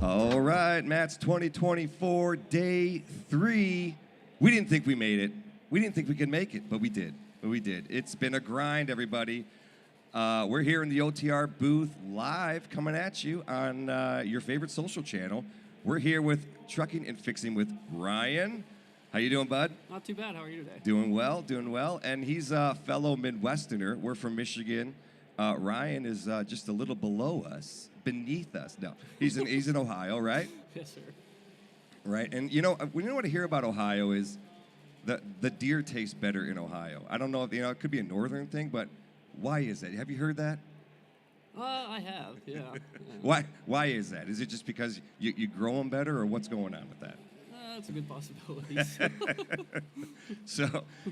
All right, Matt's 2024, day 3. We didn't think we made it. We didn't think we could make it, but we did. It's been a grind, everybody. We're here in the OTR booth live coming at you on your favorite social channel. We're here with Trucking and Fixing with Ryan. How you doing, bud? Not too bad. How are you today? Doing well. And he's a fellow Midwesterner. We're from Michigan. Ryan is just a little below us, beneath us. No, he's in Ohio, right? Yes, sir. Right, and you know what I hear about Ohio is the deer tastes better in Ohio. I don't know if it could be a northern thing, but why is that? Have you heard that? I have, yeah. Why is that? Is it just because you grow them better, or what's going on with that? That's a good possibility.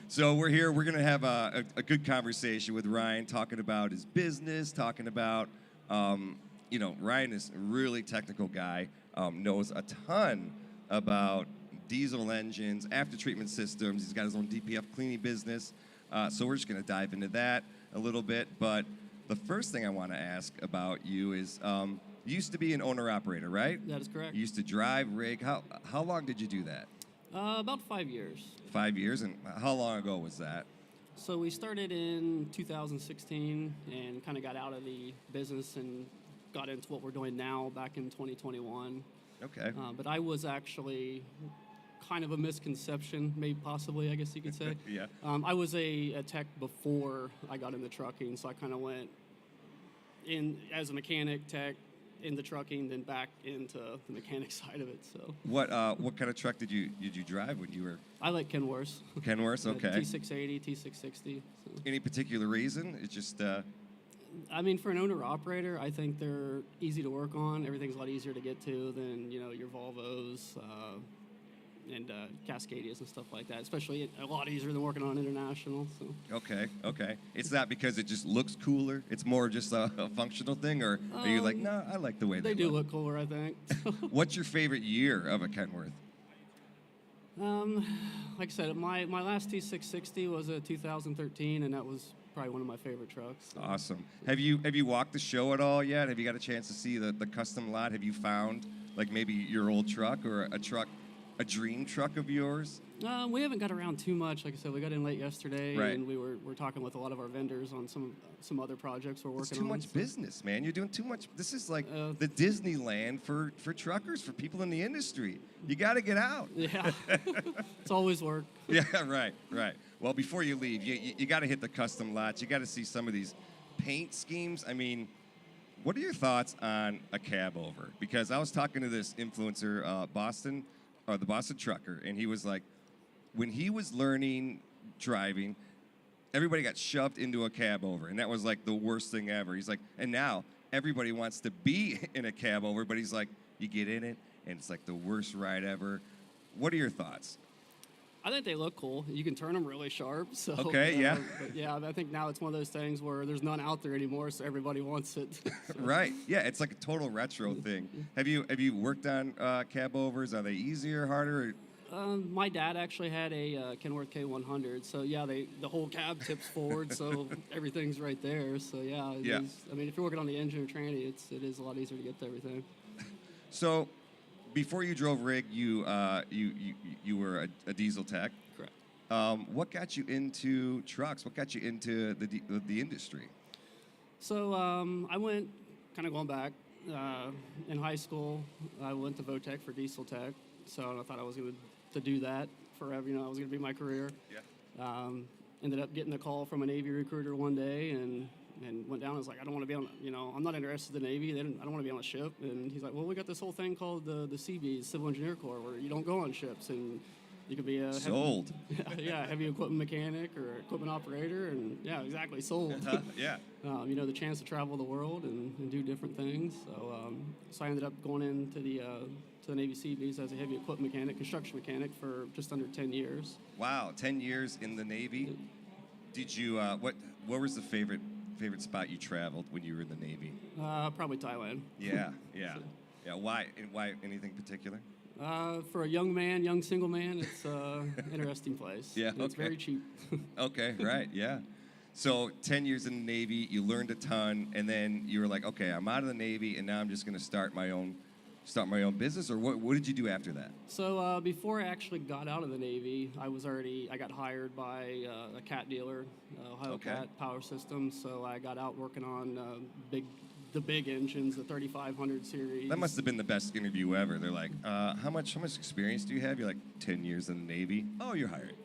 So we're here. We're going to have a good conversation with Ryan, talking about his business, talking about, Ryan is a really technical guy, knows a ton about diesel engines, after-treatment systems. He's got his own DPF cleaning business. So we're just going to dive into that a little bit. But the first thing I want to ask about you is, you used to be an owner-operator, right? That is correct. You used to drive, rig. How long did you do that? About 5 years. 5 years? And how long ago was that? So we started in 2016 and kind of got out of the business and got into what we're doing now back in 2021. Okay. But I was actually kind of a misconception, maybe possibly, I guess you could say. Yeah. I was a tech before I got into trucking, so I kind of went in as a mechanic, tech, into trucking, then back into the mechanic side of it. So what kind of truck did you drive when you were? I like Kenworths. Kenworths, okay. T680, T660. So. Any particular reason? It's just I mean, for an owner-operator, I think they're easy to work on. Everything's a lot easier to get to than, your Volvos and Cascadias and stuff like that, especially a lot easier than working on international. So. Okay. It's not because it just looks cooler? It's more just a functional thing? Or are you like, no, I like the way they do look cooler, I think. What's your favorite year of a Kenworth? Like I said, my last T660 was a 2013, and that was probably one of my favorite trucks. So. Awesome. Have you walked the show at all yet? Have you got a chance to see the custom lot? Have you found like maybe your old truck or a dream truck of yours? We haven't got around too much. Like I said, we got in late yesterday, right. and we're talking with a lot of our vendors on some other projects we're working on. It's too much business, man. You're doing too much. This is like the Disneyland for truckers, for people in the industry. You got to get out. Yeah, it's always work. Yeah, right. Well, before you leave, you got to hit the custom lots. You got to see some of these paint schemes. I mean, what are your thoughts on a cab over? Because I was talking to this influencer, the Boston trucker, and he was like, when he was learning driving, everybody got shoved into a cab over, and that was like the worst thing ever. He's like, and now everybody wants to be in a cab over, but he's like, you get in it, and it's like the worst ride ever. What are your thoughts? I think they look cool. You can turn them really sharp. So okay, yeah. But yeah, I think now it's one of those things where there's none out there anymore, so everybody wants it. So. Right. Yeah, it's like a total retro thing. Have you worked on cab overs? Are they easier, harder? My dad actually had a Kenworth K100, so yeah, the whole cab tips forward, so everything's right there. So yeah, is, I mean, if you're working on the engine or tranny, it is a lot easier to get to everything. So, before you drove rig, you were a diesel tech. Correct. What got you into trucks? What got you into the industry? So I went, kind of going back, in high school, I went to Votech for diesel tech. So I thought I was going to do that forever. I was going to be my career. Yeah. Ended up getting a call from a Navy recruiter one day and went down and was like, I don't want to be on, I'm not interested in the Navy. I don't want to be on a ship. And he's like, well, we got this whole thing called the CBs, Civil Engineer Corps, where you don't go on ships and you could be a sold. Heavy equipment mechanic or equipment operator. And yeah, exactly, sold. Yeah. The chance to travel the world and do different things. So I ended up going into the Navy Seabees as a heavy equipment mechanic, construction mechanic for just under 10 years. Wow, 10 years in the Navy. Did you, what was the favorite spot you traveled when you were in the Navy? Probably Thailand. Yeah. Why anything particular? For a young single man, it's an interesting place. Yeah, It's very cheap. Okay, right, yeah. So 10 years in the Navy, you learned a ton, and then you were like, okay, I'm out of the Navy, and now I'm just going to start my own business, or what did you do after that? So before I actually got out of the Navy, I got hired by a cat dealer, Ohio Cat Power Systems. So I got out working on the big engines, the 3500 series. That must have been the best interview ever. They're like, how much experience do you have? You're like, 10 years in the Navy. Oh, you're hired.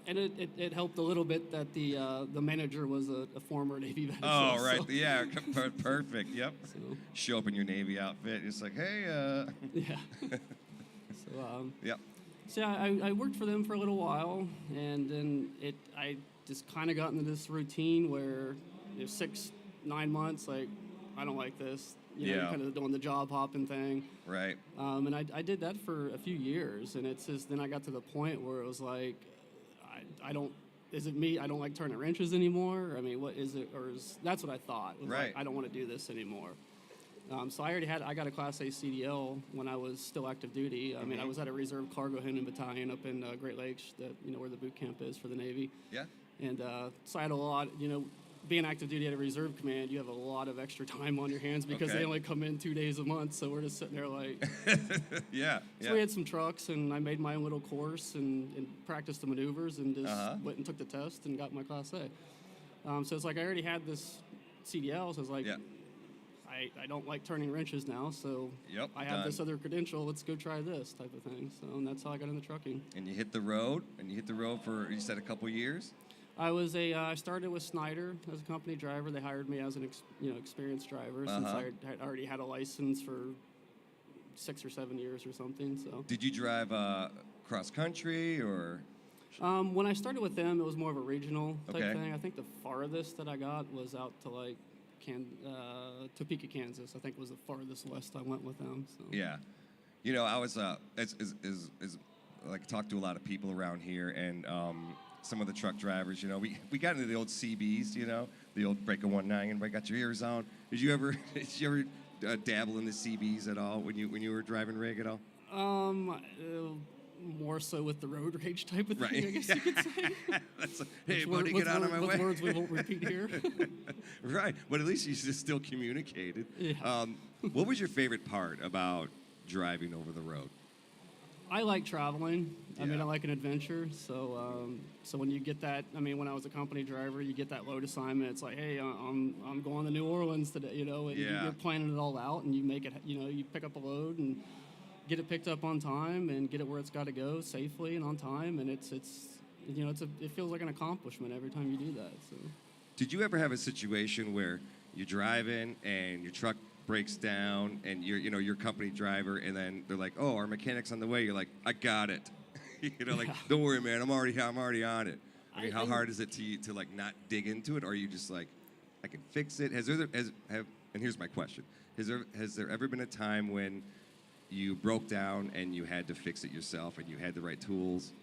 And it helped a little bit that the manager was a former Navy veteran. Oh, right. So. Yeah, perfect. Yep. So. Show up in your Navy outfit. It's like, hey. Yeah. Yep. So yeah, I worked for them for a little while, and then I just kind of got into this routine where 6-9 months, like, I don't like this. Kind of doing the job hopping thing. Right. And I did that for a few years, and it's just then I got to the point where it was like, is it me? I don't like turning wrenches anymore. I mean, what is it? That's what I thought. Right. Like, I don't want to do this anymore. So I got a Class A CDL when I was still active duty. I mean, I was at a reserve cargo handling battalion up in Great Lakes, where the boot camp is for the Navy. Yeah. And so I had a lot, being active duty at a reserve command, you have a lot of extra time on your hands because they only come in 2 days a month. So we're just sitting there like, yeah. So we had some trucks, and I made my own little course and practiced the maneuvers and just went and took the test and got my Class A. So it's like I already had this CDL, so it's like, I don't like turning wrenches now, so I have this other credential. Let's go try this type of thing. So and that's how I got into trucking. And you hit the road, for, you said, a couple years? I started with Snyder as a company driver. They hired me as an experienced driver since I had already had a license for 6 or 7 years or something. So. Did you drive cross country or When I started with them, it was more of a regional type Okay. thing. I think the farthest that I got was out to like Topeka, Kansas. I think was the farthest west I went with them. So. Yeah. You know, I was like talked to a lot of people around here, and some of the truck drivers. You know, we got into the old CBs. You know, the old break a 1.9. Everybody got your ears on. Did you ever dabble in the CBs at all when you were driving rig at all? More so with the road rage type of thing, Right. I guess you could say. Hey, buddy, get out of my way. Words we won't repeat here. Right, but at least you still communicated. Yeah. What was your favorite part about driving over the road? I like traveling. I mean, Yeah. I like an adventure. So, so when you get that, I mean, when I was a company driver, you get that load assignment. It's like, hey, I'm going to New Orleans today, you know, and Yeah. you're planning it all out, and you make it, you know, you pick up a load and get it picked up on time and get it where it's got to go safely and on time, and it's you know, it feels like an accomplishment every time you do that. So. Did you ever have a situation where you're driving and your truck breaks down and you're company driver, and then they're like, oh, our mechanic's on the way. You're like, I got it. You know, like, don't worry, man, I'm already on it. I mean, how hard is it to like not dig into it, or are you just like, I can fix it? And here's my question: has there ever been a time when you broke down and you had to fix it yourself and you had the right tools?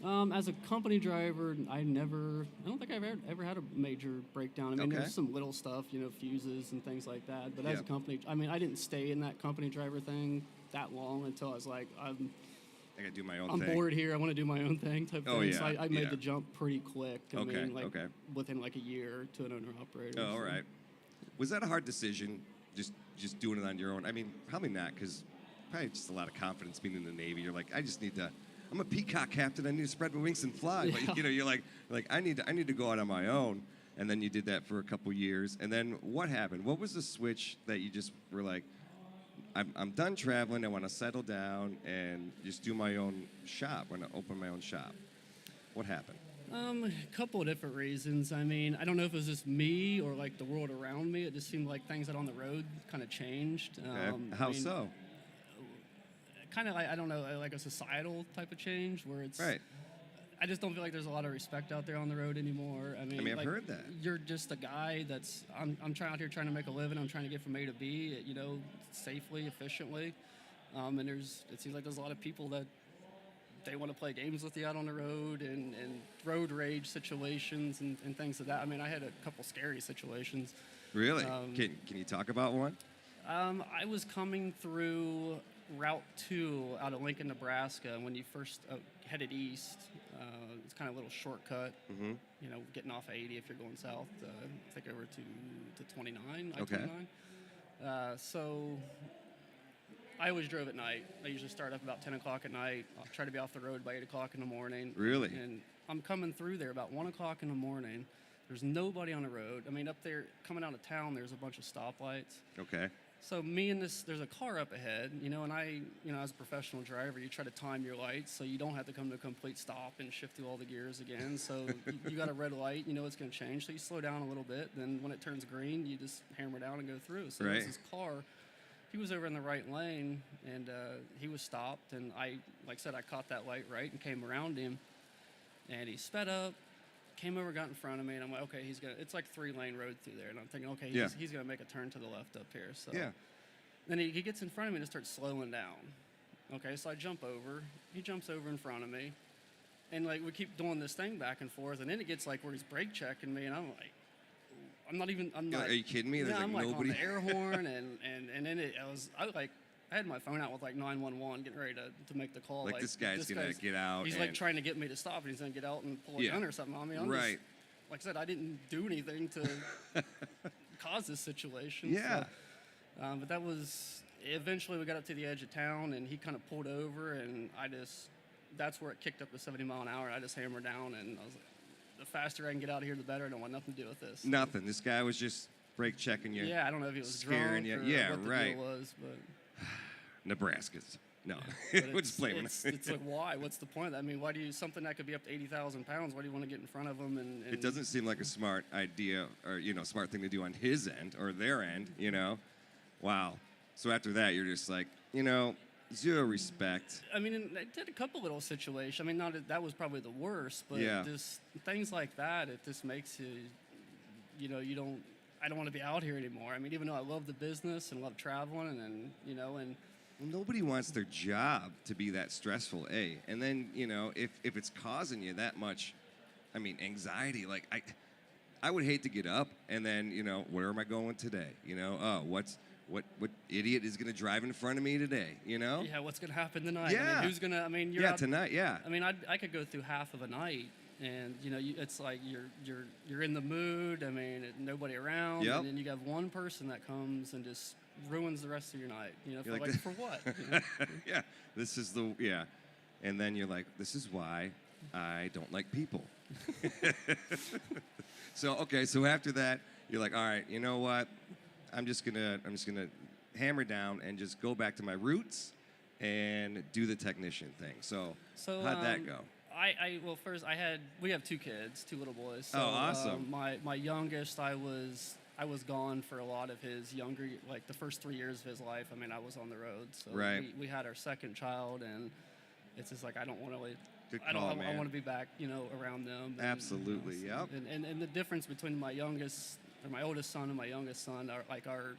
As a company driver, I don't think I've ever had a major breakdown. I mean, Okay. there's some little stuff, you know, fuses and things like that. But as Yeah. a company, I mean, I didn't stay in that company driver thing that long until I was like, I gotta do my own I'm thing. bored here. I want to do my own thing type Oh, thing. yeah, So I made yeah. the jump pretty quick. I Okay, mean, like okay. within like a year to an owner operator. Oh, all so. right. Was that a hard decision, just doing it on your own? I mean, probably not, because probably just a lot of confidence being in the Navy. You're like, I'm a peacock captain. I need to spread my wings and fly. Yeah. But you're like I need to go out on my own. And then you did that for a couple years. And then what happened? What was the switch that you just were like, I'm done traveling. I want to settle down and just do my own shop. I want to open my own shop. What happened? A couple of different reasons. I mean, I don't know if it was just me or like the world around me. It just seemed like things out on the road kind of changed. Okay. How so? Kind of like, I don't know, like a societal type of change where it's Right. I just don't feel like there's a lot of respect out there on the road anymore. I mean, I've like, heard that. You're just a guy that's I'm out here trying to make a living. I'm trying to get from A to B, you know, safely, efficiently. And it seems like there's a lot of people that they want to play games with you out on the road and road rage situations and things like that. I mean, I had a couple scary situations. Really? Can you talk about one? I was coming through Route 2 out of Lincoln, Nebraska, when you first headed east. It's kind of a little shortcut, you know, getting off 80 if you're going south, I think over to 29, Okay. I-29. So I always drove at night. I usually start up about 10 o'clock at night. I'll try to be off the road by 8 o'clock in the morning. Really? And I'm coming through there about 1 o'clock in the morning. There's nobody on the road. I mean, up there, coming out of town, there's a bunch of stoplights. Okay. So there's a car up ahead, you know, and as a professional driver, you try to time your lights so you don't have to come to a complete stop and shift through all the gears again. So you got a red light, you know it's going to change. So you slow down a little bit. Then when it turns green, you just hammer down and go through. So there's this car. He was over in the right lane, and he was stopped. And like I said, I caught that light right and came around him. And he sped up, came over, got in front of me, and I'm like, okay, it's like 3-lane road through there. And I'm thinking, okay, he's going to make a turn to the left up here. So Yeah. Then he gets in front of me and starts slowing down. Okay, so I jump over. He jumps over in front of me. And, like, we keep doing this thing back and forth. And then it gets, like, where he's brake checking me. And I'm like, I'm not. Are you kidding me? There's I'm like nobody. on the air horn. And then I had my phone out with, like, 911 getting ready to make the call. Like, this guy's going to get out. He's, like, trying to get me to stop. And he's going to get out and pull a gun or something on me. Right. Like I said, I didn't do anything to cause this situation. Yeah. So, but that was, eventually we got up to the edge of town and he kind of pulled over and that's where it kicked up to 70 mile an hour. I just hammered down and I was like, the faster I can get out of here, the better. I don't want nothing to do with this. Nothing. This guy was just brake checking you. Yeah, I don't know if he was scaring drunk you. or Yeah, what the right. deal was, but Nebraska's. No, but we're just blaming. it's like, why? What's the point? I mean, something that could be up to 80,000 pounds, why do you want to get in front of them? And It doesn't seem like a smart idea or, smart thing to do on his end or their end, Wow. So after that, you're just like, zero respect. I mean, and I did a couple little situations. I mean, that was probably the worst, but just things like that, it just makes you know, I don't want to be out here anymore. I mean, even though I love the business and love traveling and you know, and nobody wants their job to be that stressful, and then, you know, if it's causing you that much, I mean, anxiety, like I would hate to get up and then, you know, where am I going today? You know, oh, what idiot is going to drive in front of me today, you know? Yeah, what's going to happen tonight? Yeah. I mean, who's going to, I mean, you're out, tonight, yeah. I mean, I could go through half of a night and, you know, it's like you're in the mood, I mean, nobody around, and then you have one person that comes and just ruins the rest of your night, you know, for what? You know? Yeah, this is and then you're like, this is why I don't like people. So after that, you're like, all right, you know what? I'm just gonna hammer down and just go back to my roots and do the technician thing. So how'd that go? Well, first we have 2 kids, 2 little boys. So, oh, awesome. My youngest, I was gone for a lot of his younger, like the first 3 years of his life. I mean, I was on the road. So we had our second child, and it's just like I don't want to. I want to be back, you know, around them. And, absolutely, you know, and the difference between my oldest son and my youngest son are like our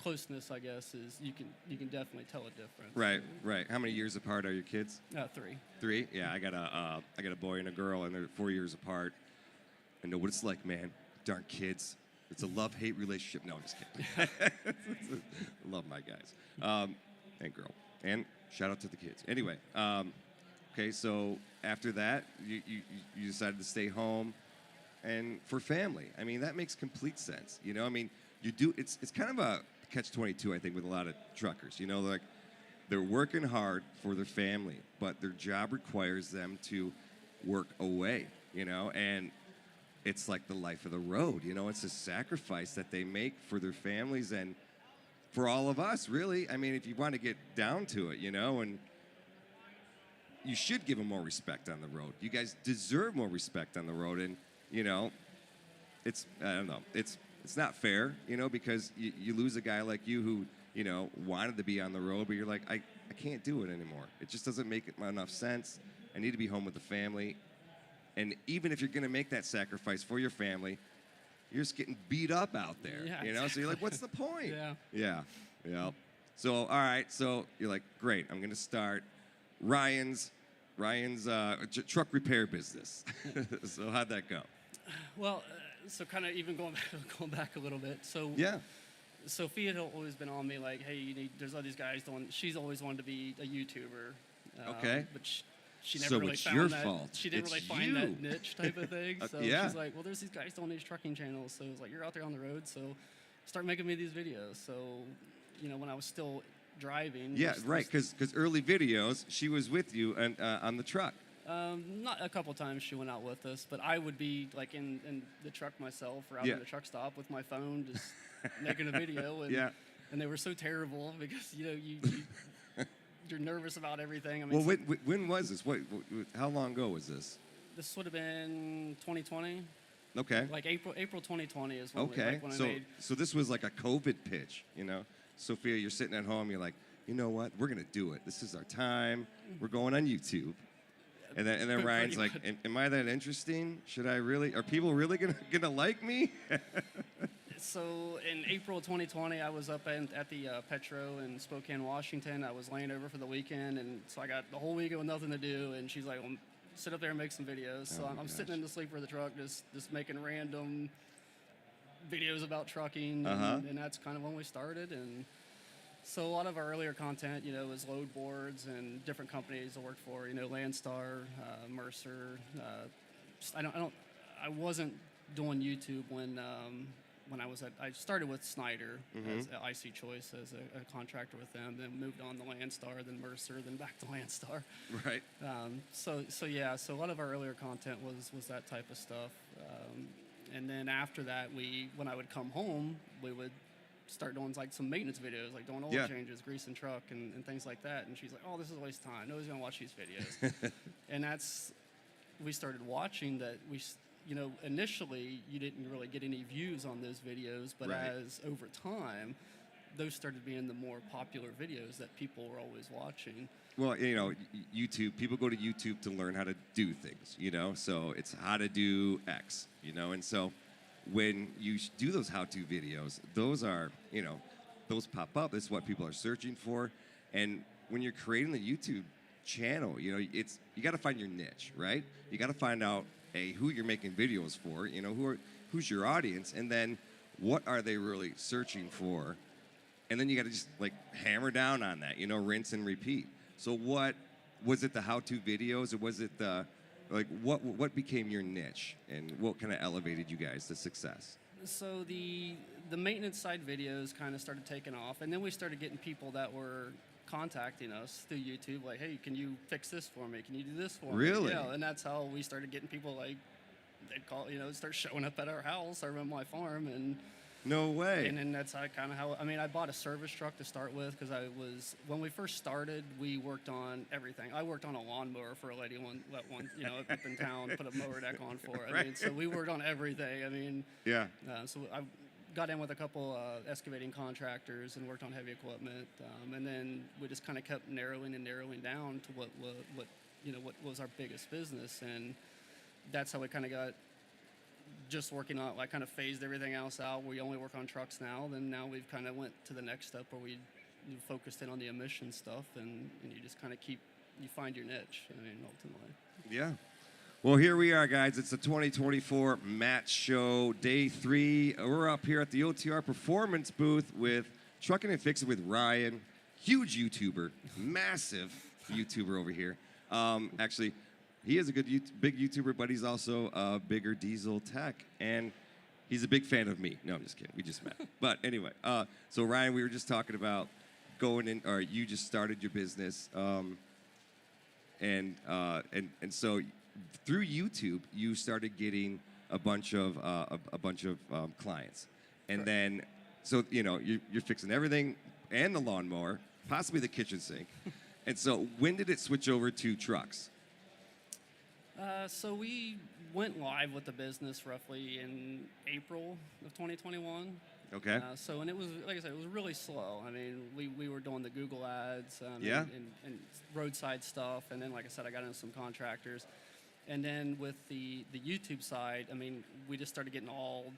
closeness, I guess, is you can definitely tell a difference. Right. How many years apart are your kids? 3. 3? Yeah, I got a boy and a girl, and they're 4 years apart. I know what it's like, man. Darn kids. It's a love-hate relationship. No, I'm just kidding. Love my guys and girl, and shout out to the kids. Anyway. Okay, so after that, you decided to stay home, and for family. I mean, that makes complete sense. You know, I mean, it's kind of a catch-22, I think, with a lot of truckers. You know, like they're working hard for their family, but their job requires them to work away. You know, and it's like the life of the road. You know, it's a sacrifice that they make for their families and for all of us, really. I mean, if you want to get down to it, you know, and you should give them more respect on the road. You guys deserve more respect on the road, and you know, I don't know, it's not fair, you know, because you lose a guy like you who, you know, wanted to be on the road, but you're like, I can't do it anymore. It just doesn't make enough sense. I need to be home with the family, and even if you're going to make that sacrifice for your family, you're just getting beat up out there, you know. So you're like, what's the point? Yeah. So all right, so you're like, great, I'm going to start Ryan's truck repair business. So how'd that go? Well, so kind of even going back a little bit. So Sophia had always been on me like, hey, there's all these guys she's always wanted to be a YouTuber. Okay. But she never really found that. Fault. She didn't really find that niche type of thing. So she's like, well, there's these guys doing these trucking channels. So it was like, you're out there on the road, so start making me these videos. So, you know, when I was still driving. Yeah, right, because early videos, she was with you on the truck. Not a couple times she went out with us, but I would be like in the truck myself or out in the truck stop with my phone just making a video. And they were so terrible because, you know, you're nervous about everything. I mean, well, when was this? How long ago was this? This would have been 2020. Okay. Like April 2020 is when, okay. when I so, made. So this was like a COVID pitch, you know? Sophia, you're sitting at home, you're like, you know what? We're going to do it. This is our time. We're going on YouTube. And then Ryan's like, am I that interesting? Are people really going to like me? So in April 2020, I was up at the Petro in Spokane, Washington. I was laying over for the weekend, and so I got the whole weekend with nothing to do. And she's like, well, sit up there and make some videos. So I'm sitting in the sleeper of the truck, just making random videos about trucking, and that's kind of when we started. And so a lot of our earlier content, you know, was load boards and different companies I worked for, you know, Landstar, Mercer. I wasn't doing YouTube when I started with Snyder as IC Choice as a contractor with them, then moved on to Landstar, then Mercer, then back to Landstar. Right. So a lot of our earlier content was that type of stuff. And then after that, when I would come home, we would start doing like some maintenance videos, like doing oil changes, greasing truck, and things like that. And she's like, "Oh, this is a waste of time. Nobody's gonna watch these videos." And we started watching that. You know, initially you didn't really get any views on those videos, but as over time, those started being the more popular videos that people were always watching. Well, you know, YouTube, people go to YouTube to learn how to do things, you know, so it's how to do X, you know, and so when you do those how-to videos, those are, you know, those pop up. It's what people are searching for. And when you're creating the YouTube channel, you know, you got to find your niche, right? You got to find out, who you're making videos for, you know, who's your audience, and then what are they really searching for? And then you got to just, like, hammer down on that, you know, rinse and repeat. So what was it, the how-to videos, or was it what became your niche, and what kind of elevated you guys to success? So the maintenance side videos kind of started taking off, and then we started getting people that were contacting us through YouTube, like, hey, can you fix this for me? Can you do this for me? Really? You know, and that's how we started getting people, like, they'd call, you know, start showing up at our house or at my farm, and no way. And then that's how I mean, I bought a service truck to start with, because when we first started, we worked on everything. I worked on a lawnmower for a lady one you know, up in town, put a mower deck on for her. I mean, so we worked on everything. I mean, yeah. So I got in with a couple excavating contractors and worked on heavy equipment, and then we just kind of kept narrowing down to what was our biggest business, and that's how we kind of got just working on, like, kind of phased everything else out. We only work on trucks now. Then now we've kind of went to the next step where we focused in on the emission stuff, and you just kind of you find your niche, I mean, ultimately. Yeah. Well, here we are, guys. It's the 2024 Match Show, Day 3. We're up here at the OTR Performance booth with Trucking and Fixing with Ryan. Huge YouTuber, massive YouTuber over here. Actually, he is a big YouTuber, but he's also a bigger diesel tech, and he's a big fan of me. No, I'm just kidding. We just met. But anyway, so Ryan, we were just talking about you just started your business, and so through YouTube, you started getting a bunch of clients, and Correct. Then so you know you're fixing everything and the lawnmower, possibly the kitchen sink, and so when did it switch over to trucks? So we went live with the business roughly in April of 2021. Okay. And it was, like I said, it was really slow. I mean, we were doing the Google ads Yeah. and roadside stuff, and then, like I said, I got into some contractors. And then with the YouTube side, I mean, we just started getting all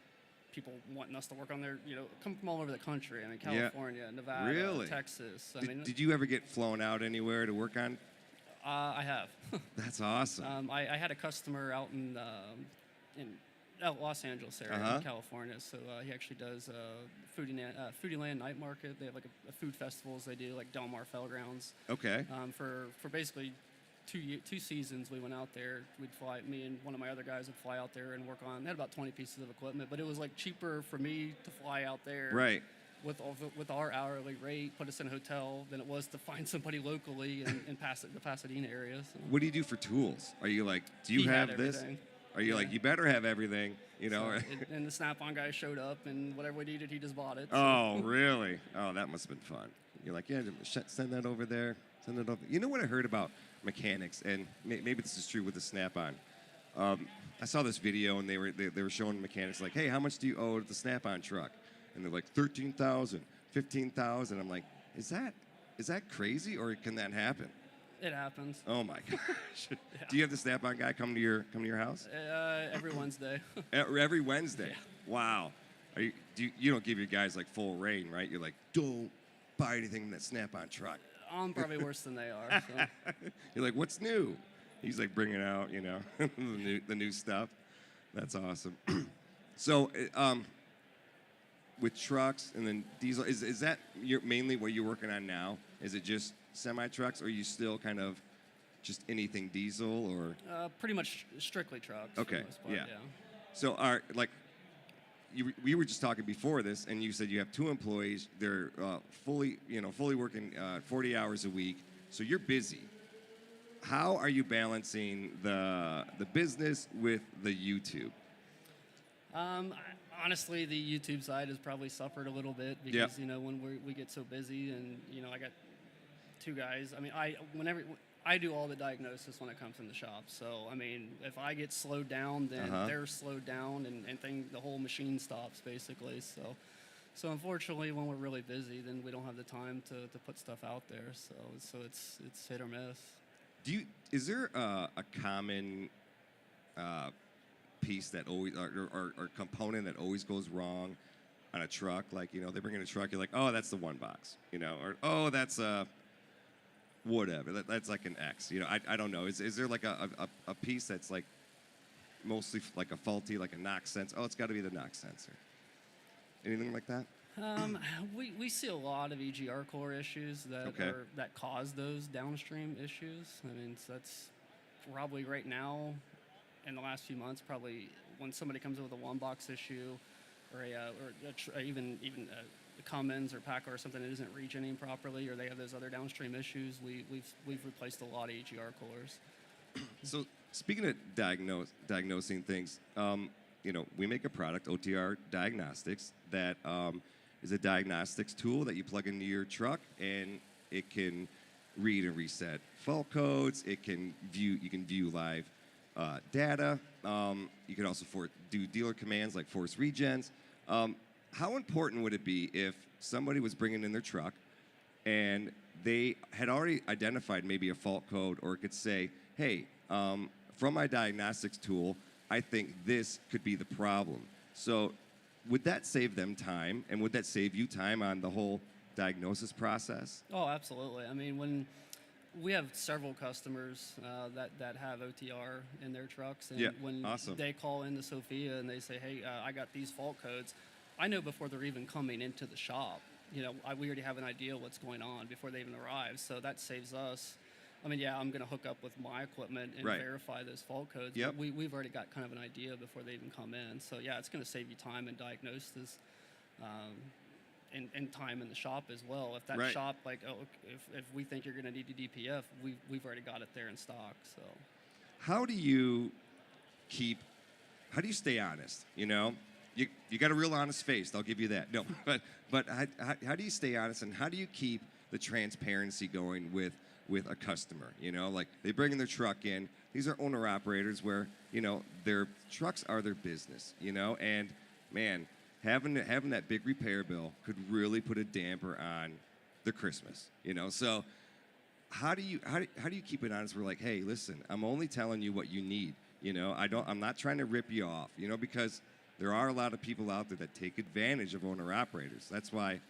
people wanting us to work on their, you know, come from all over the country. I mean, California, Nevada, Really? Texas. Did you ever get flown out anywhere to work on? I have. That's awesome. I had a customer out in Los Angeles area, in California. So he actually does Foodie Land Night Market. They have like a food festivals. They do like Del Mar Fairgrounds. Okay. For basically two seasons, we went out there. We'd fly. Me and one of my other guys would fly out there and work on. They had about 20 pieces of equipment, but it was like cheaper for me to fly out there. Right. With our hourly rate, put us in a hotel, than it was to find somebody locally in the Pasadena area. So. What do you do for tools? Are you like, do you have this? Are you like, you better have everything, you know? So, and the Snap-on guy showed up, and whatever we needed, he just bought it. So. Oh, really? Oh, that must have been fun. You're like, yeah, send that over there. Send it over. You know what I heard about mechanics, and maybe this is true with the Snap-on. I saw this video, and they were showing mechanics like, hey, how much do you owe to the Snap-on truck? And they're like, $13,000, $15,000. I'm like, is that crazy, or can that happen? It happens. Oh my gosh! Yeah. Do you have the Snap-on guy come to your house? Every Wednesday. Every Wednesday. Yeah. Wow. You don't give your guys like full reign, right? You're like, don't buy anything in that Snap-on truck. I'm probably worse than they are. So. You're like, what's new? He's like bringing out, you know, the new stuff. That's awesome. So. With trucks and then diesel, is that mainly what you're working on now? Is it just semi-trucks, or are you still kind of just anything diesel, or? Pretty much strictly trucks. Okay, for the most part, yeah. So we were just talking before this, and you said you have 2 employees. They're fully working 40 hours a week. So you're busy. How are you balancing the business with the YouTube? Honestly, the YouTube side has probably suffered a little bit because, you know, when we get so busy, and, you know, I got 2 guys. I mean, I do all the diagnosis when it comes in the shop. So, I mean, if I get slowed down, then they're slowed down, and the whole machine stops, basically. So unfortunately, when we're really busy, then we don't have the time to put stuff out there. So it's hit or miss. Is there a common piece that always or component that always goes wrong on a truck? Like, they bring in a truck, you're like, oh, that's the one box, or oh, that's whatever. That's like an X. I don't know. Is there like a piece that's like mostly like a faulty, like a knock sensor? Oh, it's got to be the knock sensor. Anything like that? We see a lot of EGR core issues that cause those downstream issues. I mean, so that's probably right now, in the last few months, probably when somebody comes in with a one box issue, or even a Cummins or Packer or something that isn't regening properly, or they have those other downstream issues, we've replaced a lot of EGR cores. So speaking of diagnosing things, we make a product, OTR Diagnostics, that is a diagnostics tool that you plug into your truck, and it can read and reset fault codes. You can view live data. You can also do dealer commands like force regens. How important would it be if somebody was bringing in their truck and they had already identified maybe a fault code, or it could say, hey, from my diagnostics tool, I think this could be the problem. So would that save them time, and would that save you time on the whole diagnosis process? Oh, absolutely. I mean, when we have several customers that have OTR in their trucks, and when they call into Sophia and they say, hey, I got these fault codes, I know before they're even coming into the shop. We already have an idea what's going on before they even arrive, so that saves us. I mean, I'm going to hook up with my equipment and verify those fault codes. Yep. But we've already got kind of an idea before they even come in. So, it's going to save you time in diagnosis and time in the shop as well. If that shop, if we think you're going to need a DPF, we've already got it there in stock. So, how do you stay honest? You got a real honest face. I'll give you that. No, but how do you stay honest, and how do you keep the transparency going with a customer? Like, they bring in their truck in. These are owner operators where their trucks are their business. And man, having that big repair bill could really put a damper on the Christmas. So how do you keep it honest? We're like, hey, listen, I'm only telling you what you need. I'm not trying to rip you off. Because there are a lot of people out there that take advantage of owner operators. That's why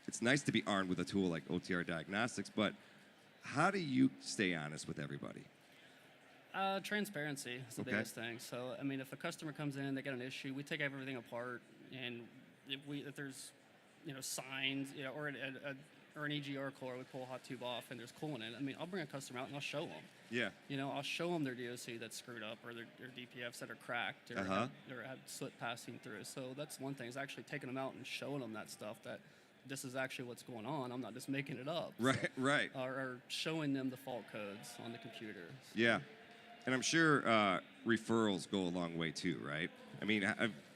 it's nice to be armed with a tool like OTR Diagnostics. But how do you stay honest with everybody? Transparency is the biggest thing. So, I mean, if a customer comes in, they got an issue, we take everything apart, and if there's, signs, or an EGR core, we pull a hot tube off and there's coolant in it. I mean, I'll bring a customer out and I'll show them. Yeah. I'll show them their DOC that's screwed up, or their DPFs that are cracked, or have soot passing through. So that's one thing, is actually taking them out and showing them that stuff, that this is actually what's going on. I'm not just making it up. Right. Or showing them the fault codes on the computer. Yeah. And I'm sure referrals go a long way too, right? I mean,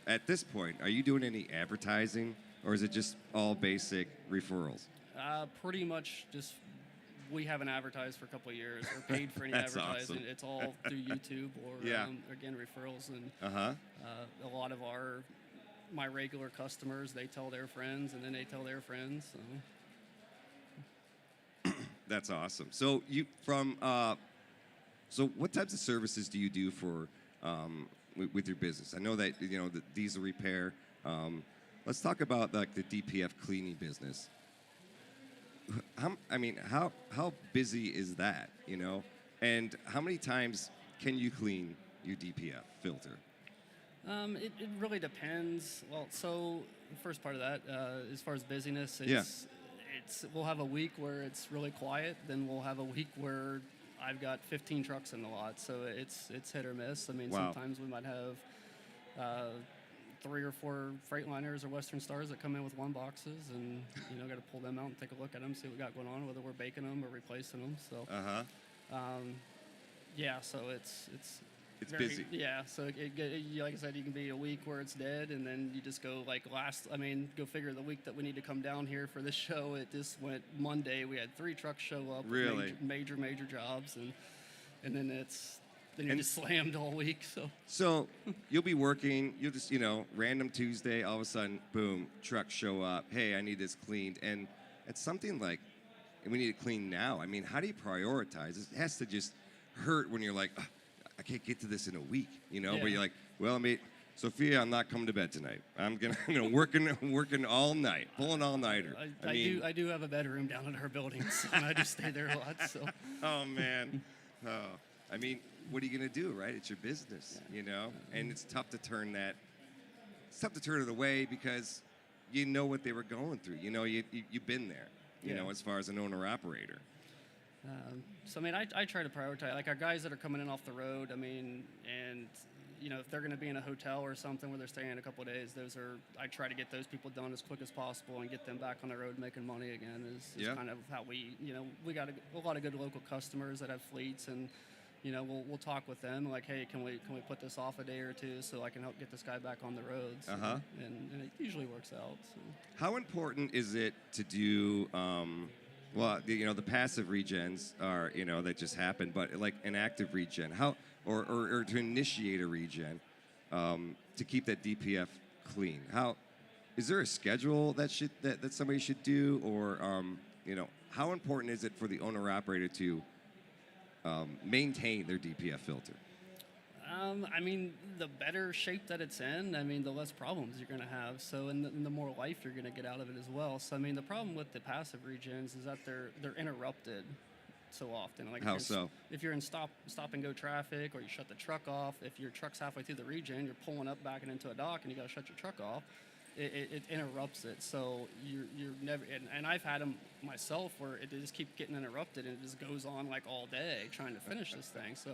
at this point, are you doing any advertising, or is it just all basic referrals? Pretty much just, we haven't advertised for a couple of years or paid for any advertising. Awesome. It's all through YouTube or, again, referrals. And a lot of my regular customers, they tell their friends, and then they tell their friends. So. That's awesome. So so what types of services do you do for with your business? I know that the diesel repair. Let's talk about like the DPF cleaning business. How busy is that? And how many times can you clean your DPF filter? It really depends. Well, so the first part of that, as far as busyness, we'll have a week where it's really quiet. Then we'll have a week where I've got 15 trucks in the lot. So it's hit or miss. I mean, sometimes we might have 3 or 4 Freightliners or Western Stars that come in with one boxes, and got to pull them out and take a look at them, see what we got going on, whether we're baking them or replacing them. So, so it's very busy. Yeah, so like I said, you can be a week where it's dead, and then you just go go figure the week that we need to come down here for this show. It just went Monday. We had 3 trucks show up. Really? With major jobs, and then Then you're just slammed all week. So you'll be working, you'll just, random Tuesday, all of a sudden, boom, trucks show up. Hey, I need this cleaned. And it's something like, we need it cleaned now. I mean, how do you prioritize? It has to just hurt when you're like, I can't get to this in a week, But you're like, well, Sophia, I'm not coming to bed tonight. I'm gonna working all night, pulling all nighter. I do have a bedroom down in our buildings, and I do stay there a lot. So. Oh man. Oh. What are you gonna do, right? It's your business, and it's tough to turn that. It's tough to turn it away because you know what they were going through. You've been there. As far as an owner operator. I try to prioritize, like our guys that are coming in off the road. If they're going to be in a hotel or something where they're staying a couple of days, I try to get those people done as quick as possible and get them back on the road making money again. Is kind of how we got a lot of good local customers that have fleets, and we'll talk with them like, hey, can we put this off a day or two so I can help get this guy back on the roads? And it usually works out. So. How important is it to do? The passive regens are, that just happen, but like an active regen, or to initiate a regen, to keep that DPF clean. Is there a schedule that somebody should do, or how important is it for the owner operator to maintain their DPF filter? The better shape that it's in, the less problems you're going to have. So, and the more life you're going to get out of it as well. So, the problem with the passive regens is that they're interrupted so often. Like how so? If you're in stop and go traffic, or you shut the truck off, if your truck's halfway through the regen, you're pulling up backing into a dock, and you got to shut your truck off. It interrupts it. So you're never. And I've had them myself where it just keep getting interrupted, and it just goes on like all day trying to finish this thing. So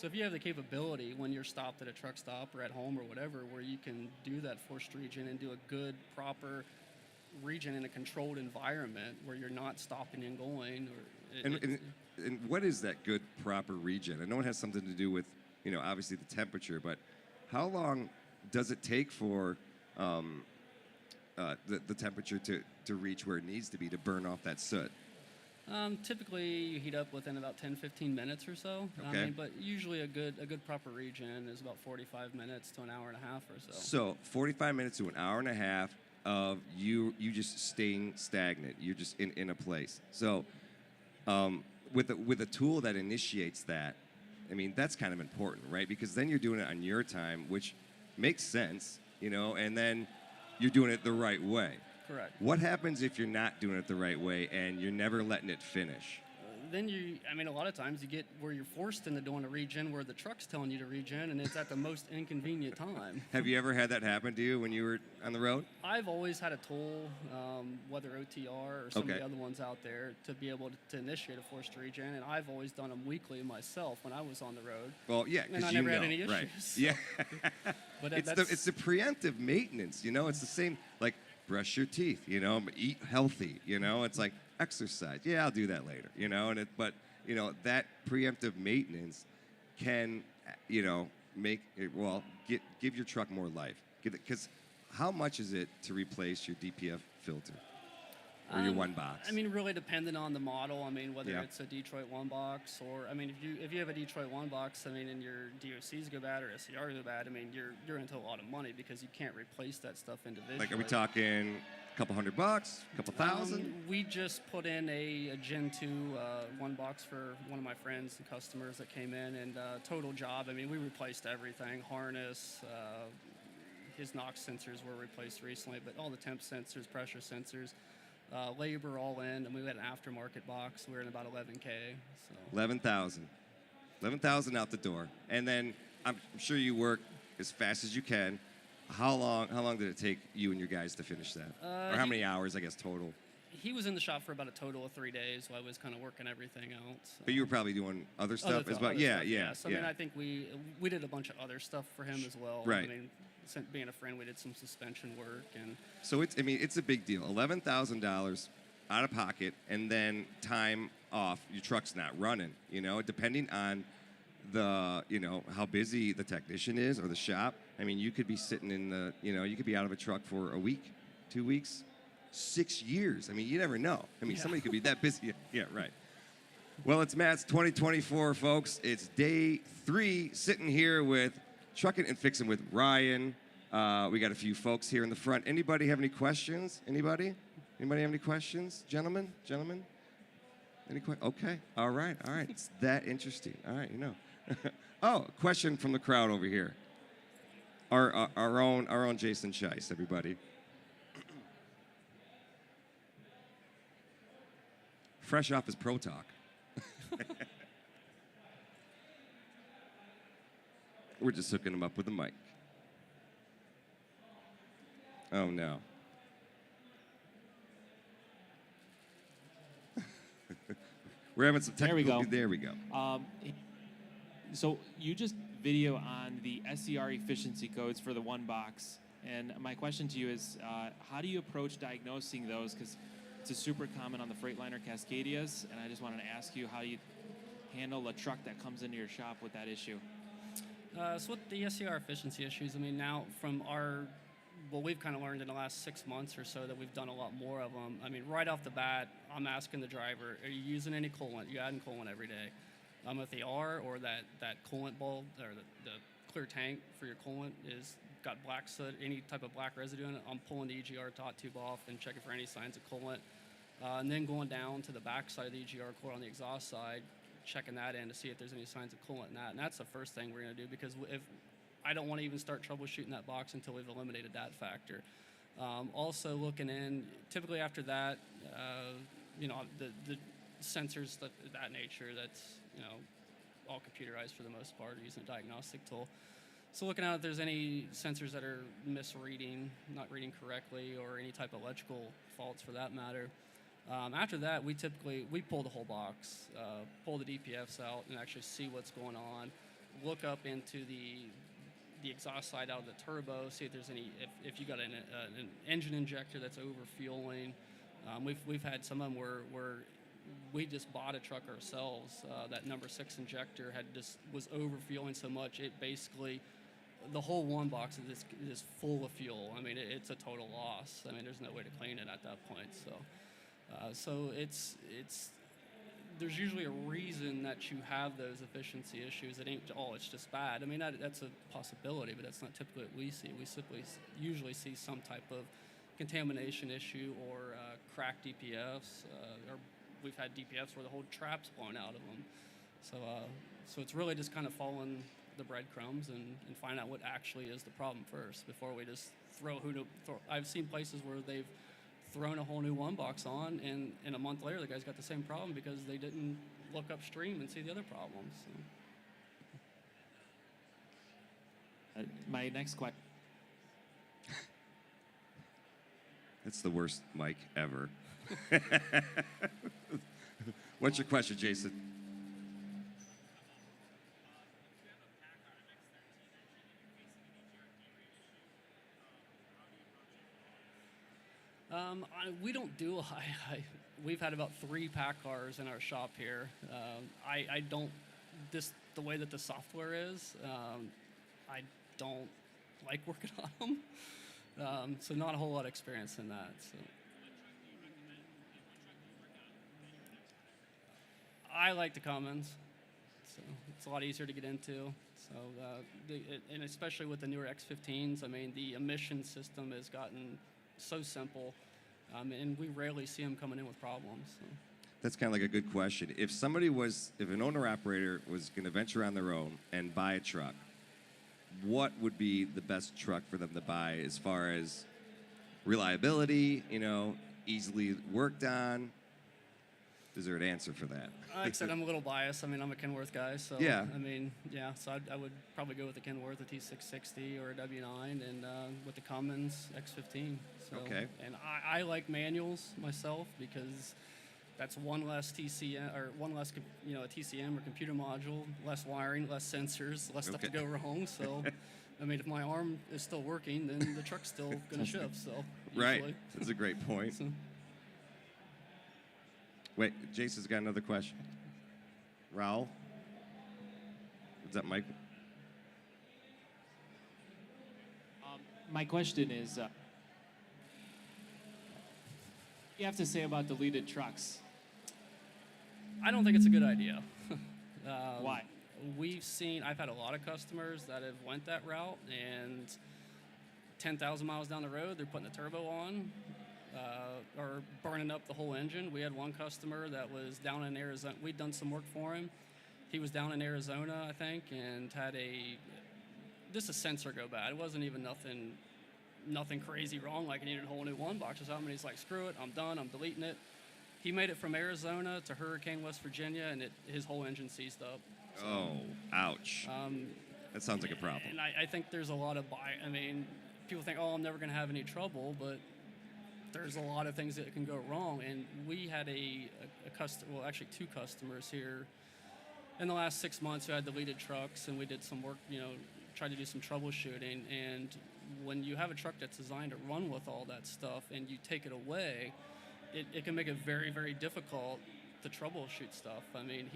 if you have the capability when you're stopped at a truck stop or at home or whatever, where you can do that forced regen and do a good, proper regen in a controlled environment where you're not stopping and going. And what is that good, proper regen? I know it has something to do with, obviously the temperature, but how long does it take for the temperature to reach where it needs to be to burn off that soot? Typically, you heat up within about 10-15 minutes or so. Okay. But usually a good proper regen is about 45 minutes to an hour and a half or so. So 45 minutes to an hour and a half of you just staying stagnant. You're just in a place. So with a tool that initiates that, that's kind of important, right? Because then you're doing it on your time, which makes sense, and then you're doing it the right way. Correct. What happens if you're not doing it the right way and you're never letting it finish? Then a lot of times you get where you're forced into doing a regen where the truck's telling you to regen, and it's at the most inconvenient time. Have you ever had that happen to you when you were on the road? I've always had a tool, whether OTR or some of the other ones out there, to be able to initiate a forced regen, and I've always done them weekly myself when I was on the road. Well, yeah, and I never had any issues. Right. Yeah. But it's the preemptive maintenance, It's the same, like, brush your teeth, eat healthy, It's like exercise. Yeah, I'll do that later, but that preemptive maintenance can, make it, give your truck more life. Because how much is it to replace your DPF filter or your one box? Really dependent on the model. Whether it's a Detroit one box or, if you have a Detroit one box, and your DOCs go bad or SCRs go bad, you're into a lot of money because you can't replace that stuff individually. Like, are we talking a couple $100, a couple thousand? We just put in a Gen 2 one box for one of my friends and customers that came in, and total job. We replaced everything, harness, his NOx sensors were replaced recently, but all the temp sensors, pressure sensors, labor all in, and we had an aftermarket box. We were in about $11K. So. 11,000 out the door, and then I'm sure you work as fast as you can. How long did it take you and your guys to finish that, or how many hours, I guess, total? He was in the shop for about a total of 3 days, so I was kind of working everything out. So. But you were probably doing other stuff as well. Yeah. So I think we did a bunch of other stuff for him as well. Right. Being a friend, we did some suspension work, and so it's a big deal. $11,000 out of pocket, and then time off. Your truck's not running. Depending on the how busy the technician is or the shop. You could be sitting in the you could be out of a truck for a week, 2 weeks, 6 years. You never know. Somebody could be that busy. Yeah, right. Well, it's Matt's 2024, folks. It's day 3, sitting here with Trucking and Fixing with Ryan. We got a few folks here in the front. Anybody have any questions? Anybody? Anybody have any questions? Gentlemen? Any questions? Okay. All right. It's that interesting. All right, you know. Oh, a question from the crowd over here. Our own Jason Chice, everybody. Fresh off his Pro Talk. We're just hooking him up with a mic. Oh, no. We're having some technical... There we go. There we go. So you just video on the SCR efficiency codes for the one box. And my question to you is, how do you approach diagnosing those? Because it's a super common on the Freightliner Cascadias. And I just wanted to ask you how you handle a truck that comes into your shop with that issue. So with the SCR efficiency issues, I mean, now from what we've kind of learned in the last 6 months or so that we've done a lot more of them. I mean, right off the bat, I'm asking the driver, are you using any coolant? You adding coolant every day? If they are, or that coolant bulb or the clear tank for your coolant is got black soot, any type of black residue in it, I'm pulling the EGR top tube off and checking for any signs of coolant. And then going down to the back side of the EGR core on the exhaust side, checking that in to see if there's any signs of coolant in that. And that's the first thing we're going to do, because if I don't want to even start troubleshooting that box until we've eliminated that factor. Also looking in, typically after that, the sensors that nature, that's, all computerized for the most part, or using a diagnostic tool. So looking out if there's any sensors that are misreading, not reading correctly, or any type of electrical faults for that matter. After that, we pull the whole box, pull the DPFs out, and actually see what's going on. Look up into the exhaust side out of the turbo, see if there's any, if you got an engine injector that's overfueling. We've had some of them where we just bought a truck ourselves. That number 6 injector was overfueling so much, it basically, the whole one box is full of fuel. I mean, it's a total loss. I mean, there's no way to clean it at that point. So there's usually a reason that you have those efficiency issues. It ain't, it's just bad. I mean, that's a possibility, but that's not typically what we see. We usually see some type of contamination issue or cracked DPFs, or we've had DPFs where the whole trap's blown out of them. So it's really just kind of following the breadcrumbs and find out what actually is the problem first before we just throw. I've seen places where they've thrown a whole new one box on, and a month later the guy's got the same problem because they didn't look upstream and see the other problems. So. My next question. That's the worst mic ever. What's your question, Jason? We don't do. We've had about 3 pack cars in our shop here. I don't. The way that the software is, I don't like working on them. So not a whole lot of experience in that. So. I like the Cummins, so it's a lot easier to get into. So, and especially with the newer X15s, I mean, the emission system has gotten so simple, and we rarely see them coming in with problems. So. That's kind of like a good question. If an owner-operator was going to venture on their own and buy a truck, what would be the best truck for them to buy as far as reliability, easily worked on? Is there an answer for that? Like I said, I'm a little biased. I mean, I'm a Kenworth guy, so yeah. I mean, yeah. So I would probably go with a Kenworth, a T660 or a W9, and with the Cummins X15. So, okay. And I like manuals myself because that's one less TCM or one less, a TCM or computer module, less wiring, less sensors, less stuff to go wrong. So, I mean, if my arm is still working, then the truck's still going to shift. So, usually. Right. That's a great point. So, wait, Jason's got another question. Raul? Is that Mike? My question is, what do you have to say about deleted trucks? I don't think it's a good idea. Why? I've had a lot of customers that have went that route, and 10,000 miles down the road, they're putting the turbo on, or burning up the whole engine. We had one customer that was down in Arizona. We'd done some work for him. He was down in Arizona, I think, and had just a sensor go bad. It wasn't even nothing crazy wrong, like he needed a whole new one box or something. And he's like, screw it, I'm done, I'm deleting it. He made it from Arizona to Hurricane, West Virginia, and his whole engine seized up. So, oh, ouch. That sounds like a problem. And I think there's a lot of people think, oh, I'm never going to have any trouble, but there's a lot of things that can go wrong. And we had a customer, well, actually 2 customers here in the last 6 months who had deleted trucks, and we did some work, tried to do some troubleshooting. And when you have a truck that's designed to run with all that stuff and you take it away, it can make it very, very difficult to troubleshoot stuff. I mean,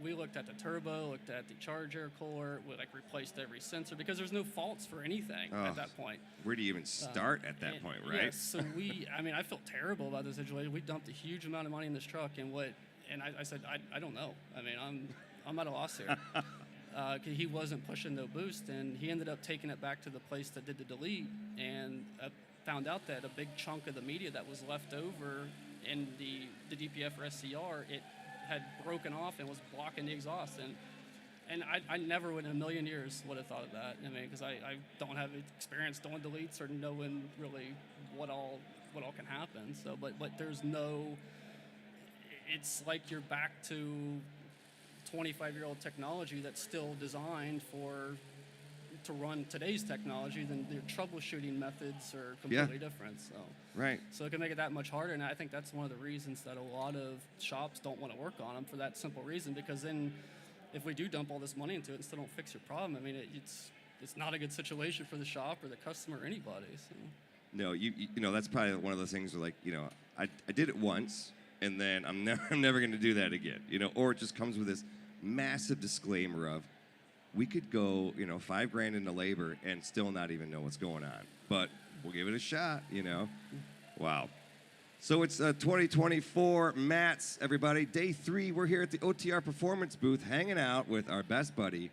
we looked at the turbo, looked at the charger core, we replaced every sensor because there's no faults for anything at that point. Where do you even start at that point, right? Yes, so I felt terrible about this situation. We dumped a huge amount of money in this truck, and I said, I don't know. I mean, I'm at a loss here. He wasn't pushing no boost, and he ended up taking it back to the place that did the delete, and found out that a big chunk of the media that was left over in the DPF or SCR, it had broken off and was blocking the exhaust. And I never would in a million years would have thought of that. I mean, because I don't have experience doing deletes or knowing really what all can happen. So, but there's it's like you're back to 25-year-old technology that's still designed to run today's technology. Then their troubleshooting methods are completely different. So right. So it can make it that much harder, and I think that's one of the reasons that a lot of shops don't want to work on them, for that simple reason. Because then, if we do dump all this money into it and still don't fix your problem, I mean, it's not a good situation for the shop or the customer or anybody. So. No, you know that's probably one of those things where I did it once, and then I'm never going to do that again. Or it just comes with this massive disclaimer of, we could go, $5,000 into labor and still not even know what's going on. But we'll give it a shot, Wow. So it's 2024 Mats, everybody. Day 3, we're here at the OTR Performance booth hanging out with our best buddy,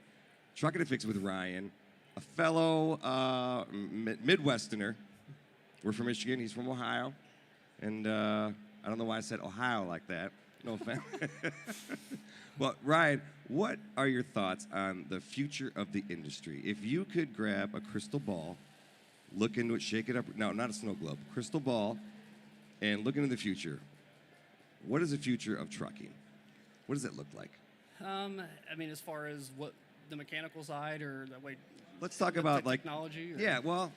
Trucking and Fixing with Ryan, a fellow Midwesterner. We're from Michigan. He's from Ohio. And I don't know why I said Ohio like that. No offense. Well, Ryan, what are your thoughts on the future of the industry? If you could grab a crystal ball, look into it, shake it up. No, not a snow globe. Crystal ball, and look into the future. What is the future of trucking? What does it look like? As far as what the mechanical side or the way. Let's talk about technology. Yeah, well,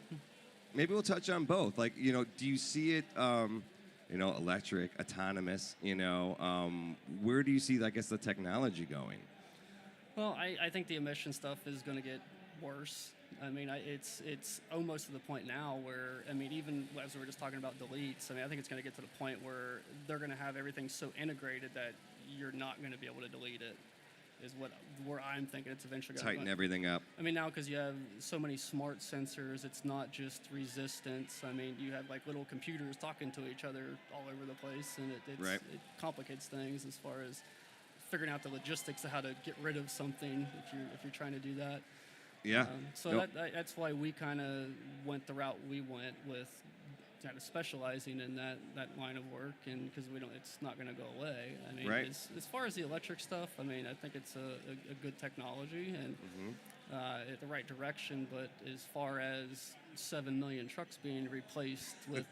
maybe we'll touch on both. Do you see it? Electric, autonomous, where do you see, I guess, the technology going? Well, I think the emission stuff is going to get worse. I mean, it's almost to the point now where, even as we were just talking about deletes, I think it's going to get to the point where they're going to have everything so integrated that you're not going to be able to delete it, is where I'm thinking it's eventually going to tighten everything up. Now because you have so many smart sensors, it's not just resistance. You have little computers talking to each other all over the place, and it complicates things as far as figuring out the logistics of how to get rid of something if you're trying to do that. Yeah. That's why we kind of went the route we went with, kind of specializing in that line of work, and because it's not going to go away. As far as the electric stuff, I think it's a good technology and at the right direction. But as far as 7 million trucks being replaced with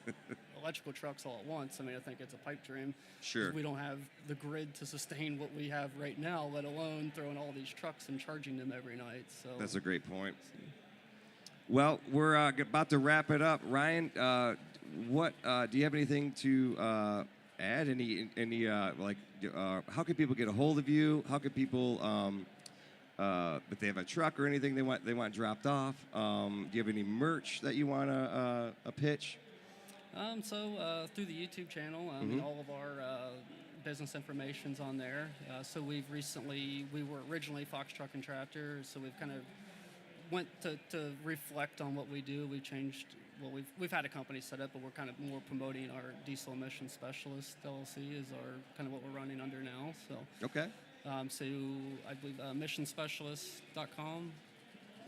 electrical trucks all at once, I think it's a pipe dream. Sure. We don't have the grid to sustain what we have right now, let alone throwing all these trucks and charging them every night. So that's a great point. Well, we're about to wrap it up. Ryan, what do you have anything to add? How can people get a hold of you? How can people, if they have a truck or anything they want dropped off? Do you have any merch that you want to pitch? Through the YouTube channel, all of our business information's on there. We were originally Fox Truck and Tractor, so we've kind of went to reflect on what we do. We changed well, we've had a company set up, but we're kind of more promoting our diesel emission specialist LLC is our kind of what we're running under now. So okay. So I believe missionspecialist.com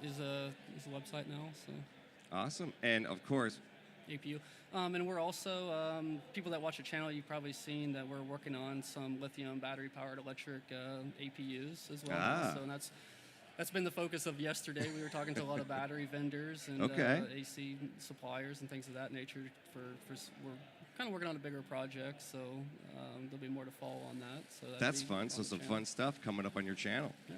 is a website now. So awesome, and of course, APU. And we're also, people that watch the channel, you've probably seen that we're working on some lithium battery-powered electric APUs as well. So that's been the focus of yesterday. We were talking to a lot of battery vendors and AC suppliers and things of that nature. We're kind of working on a bigger project, so there'll be more to follow on that. So that's fun. So some fun stuff coming up on your channel. Yeah.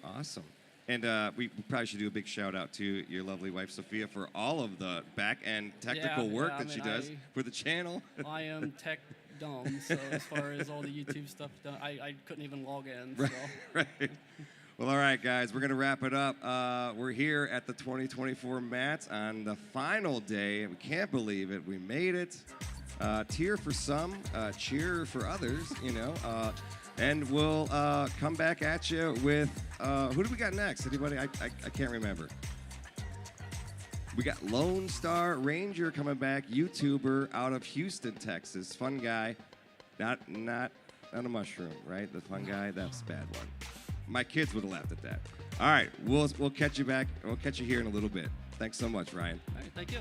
Awesome. And we probably should do a big shout out to your lovely wife, Sophia, for all of the back end technical work that she does for the channel. I am tech dumb, so as far as all the YouTube stuff done, I couldn't even log in. So. Right. Well, all right, guys, we're going to wrap it up. We're here at the 2024 Mats on the final day. We can't believe it. We made it. Tear for some, cheer for others, you know. And we'll come back at you with, who do we got next? Anybody? I can't remember. We got Lone Star Ranger coming back, YouTuber out of Houston, Texas. Fun guy. Not a mushroom, right? The fun guy, that's a bad one. My kids would have laughed at that. All right, we'll catch you back. We'll catch you here in a little bit. Thanks so much, Ryan. All right, thank you.